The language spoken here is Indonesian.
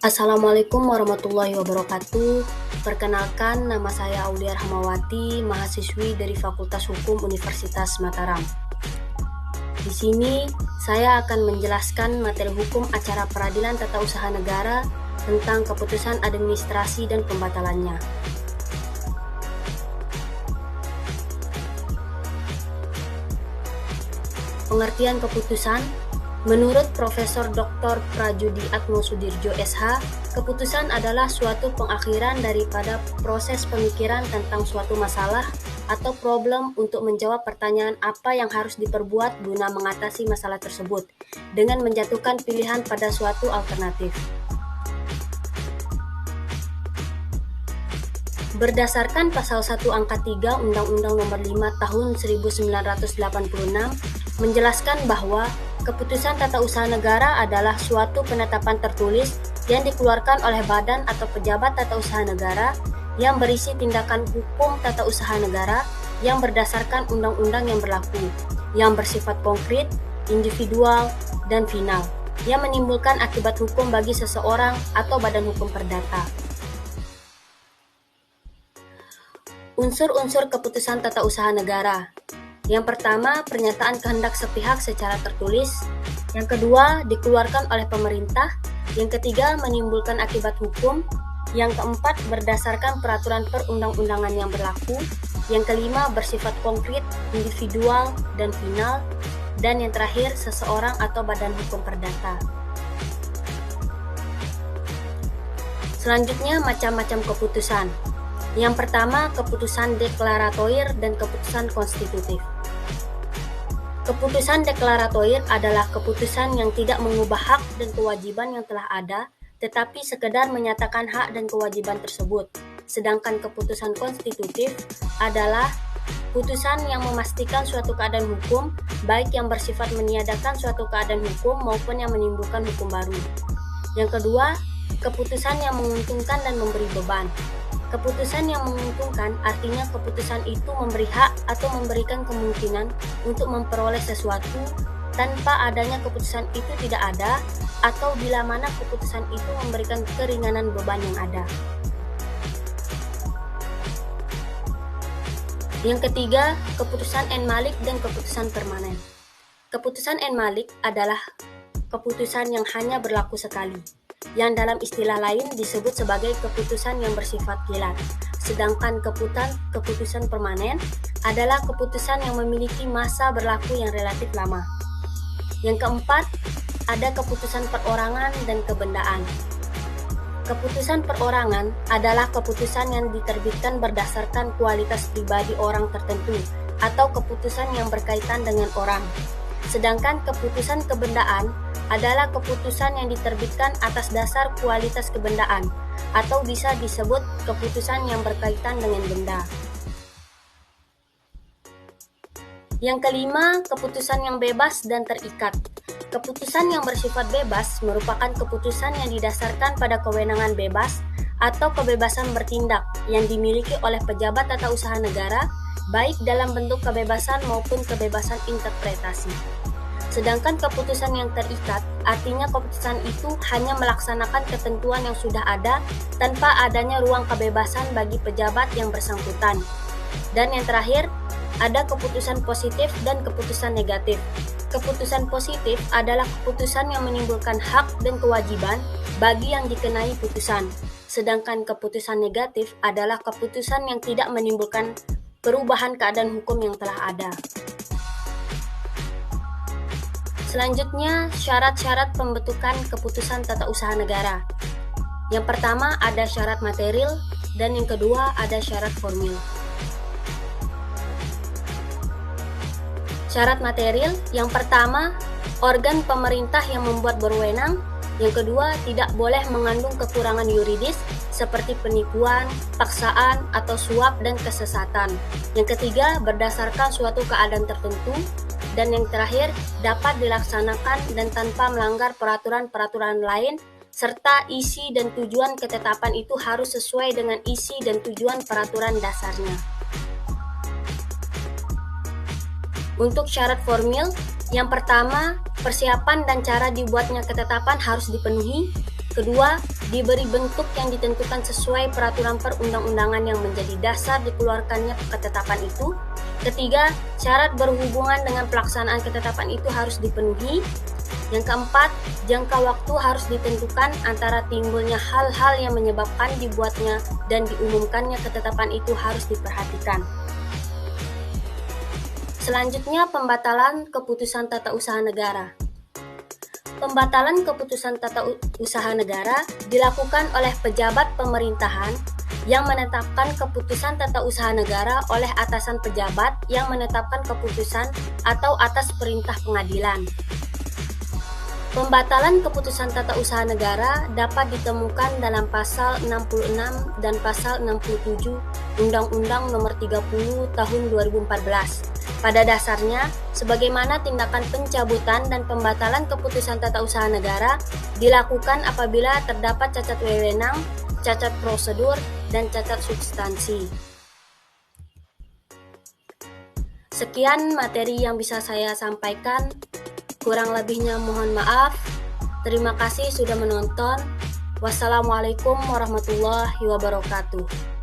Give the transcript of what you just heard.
Assalamualaikum warahmatullahi wabarakatuh. Perkenalkan, nama saya Aulia Rahmawati, mahasiswi dari Fakultas Hukum Universitas Mataram. Di sini, saya akan menjelaskan materi hukum acara peradilan tata usaha negara tentang keputusan administrasi dan pembatalannya. Pengertian keputusan. Menurut Profesor Dr. Prajudi Atmosudirjo SH, keputusan adalah suatu pengakhiran daripada proses pemikiran tentang suatu masalah atau problem untuk menjawab pertanyaan apa yang harus diperbuat guna mengatasi masalah tersebut, dengan menjatuhkan pilihan pada suatu alternatif. Berdasarkan Pasal 1 Angka 3 Undang-Undang Nomor 5 Tahun 1986 menjelaskan bahwa keputusan tata usaha negara adalah suatu penetapan tertulis yang dikeluarkan oleh badan atau pejabat tata usaha negara yang berisi tindakan hukum tata usaha negara yang berdasarkan undang-undang yang berlaku, yang bersifat konkret, individual, dan final, yang menimbulkan akibat hukum bagi seseorang atau badan hukum perdata. Unsur-unsur keputusan tata usaha negara. Yang pertama, pernyataan kehendak sepihak secara tertulis. Yang kedua, dikeluarkan oleh pemerintah. Yang ketiga, menimbulkan akibat hukum. Yang keempat, berdasarkan peraturan perundang-undangan yang berlaku. Yang kelima, bersifat konkret, individual, dan final. Dan yang terakhir, seseorang atau badan hukum perdata. Selanjutnya, macam-macam keputusan. Yang pertama, keputusan deklaratoir dan keputusan konstitutif. Keputusan deklaratoir adalah keputusan yang tidak mengubah hak dan kewajiban yang telah ada, tetapi sekedar menyatakan hak dan kewajiban tersebut. Sedangkan keputusan konstitutif adalah putusan yang memastikan suatu keadaan hukum, baik yang bersifat meniadakan suatu keadaan hukum maupun yang menimbulkan hukum baru. Yang kedua, keputusan yang menguntungkan dan memberi beban. Keputusan yang menguntungkan artinya keputusan itu memberi hak atau memberikan kemungkinan untuk memperoleh sesuatu tanpa adanya keputusan itu tidak ada, atau bila mana keputusan itu memberikan keringanan beban yang ada. Yang ketiga, keputusan en malik dan keputusan permanen. Keputusan en malik adalah keputusan yang hanya berlaku sekali, yang dalam istilah lain disebut sebagai keputusan yang bersifat kilat. Sedangkan keputusan permanen adalah keputusan yang memiliki masa berlaku yang relatif lama. Yang keempat, ada keputusan perorangan dan kebendaan. Keputusan perorangan adalah keputusan yang diterbitkan berdasarkan kualitas pribadi orang tertentu atau keputusan yang berkaitan dengan orang. Sedangkan keputusan kebendaan adalah keputusan yang diterbitkan atas dasar kualitas kebendaan, atau bisa disebut keputusan yang berkaitan dengan benda. Yang kelima, keputusan yang bebas dan terikat. Keputusan yang bersifat bebas merupakan keputusan yang didasarkan pada kewenangan bebas atau kebebasan bertindak yang dimiliki oleh pejabat tata usaha negara, baik dalam bentuk kebebasan maupun kebebasan interpretasi. Sedangkan keputusan yang terikat, artinya keputusan itu hanya melaksanakan ketentuan yang sudah ada tanpa adanya ruang kebebasan bagi pejabat yang bersangkutan. Dan yang terakhir, ada keputusan positif dan keputusan negatif. Keputusan positif adalah keputusan yang menimbulkan hak dan kewajiban bagi yang dikenai putusan. Sedangkan keputusan negatif adalah keputusan yang tidak menimbulkan perubahan keadaan hukum yang telah ada. Selanjutnya, syarat-syarat pembentukan keputusan tata usaha negara. Yang pertama ada syarat material dan yang kedua ada syarat formil. Syarat material, yang pertama, organ pemerintah yang membuat berwenang. Yang kedua, tidak boleh mengandung kekurangan yuridis seperti penipuan, paksaan, atau suap dan kesesatan. Yang ketiga, berdasarkan suatu keadaan tertentu. Dan yang terakhir, dapat dilaksanakan dan tanpa melanggar peraturan-peraturan lain, serta isi dan tujuan ketetapan itu harus sesuai dengan isi dan tujuan peraturan dasarnya. Untuk syarat formil, yang pertama, persiapan dan cara dibuatnya ketetapan harus dipenuhi. Kedua, diberi bentuk yang ditentukan sesuai peraturan perundang-undangan yang menjadi dasar dikeluarkannya ketetapan itu. Ketiga, syarat berhubungan dengan pelaksanaan ketetapan itu harus dipenuhi. Yang keempat, jangka waktu harus ditentukan antara timbulnya hal-hal yang menyebabkan dibuatnya dan diumumkannya ketetapan itu harus diperhatikan. Selanjutnya, pembatalan keputusan tata usaha negara. Pembatalan keputusan tata usaha negara dilakukan oleh pejabat pemerintahan yang menetapkan keputusan tata usaha negara oleh atasan pejabat yang menetapkan keputusan atau atas perintah pengadilan. Pembatalan keputusan tata usaha negara dapat ditemukan dalam pasal 66 dan pasal 67 Undang-Undang Nomor 30 Tahun 2014. Pada dasarnya, sebagaimana tindakan pencabutan dan pembatalan keputusan tata usaha negara dilakukan apabila terdapat cacat wewenang, cacat prosedur, dan cacat substansi. Sekian materi yang bisa saya sampaikan. Kurang lebihnya mohon maaf. Terima kasih sudah menonton. Wassalamualaikum warahmatullahi wabarakatuh.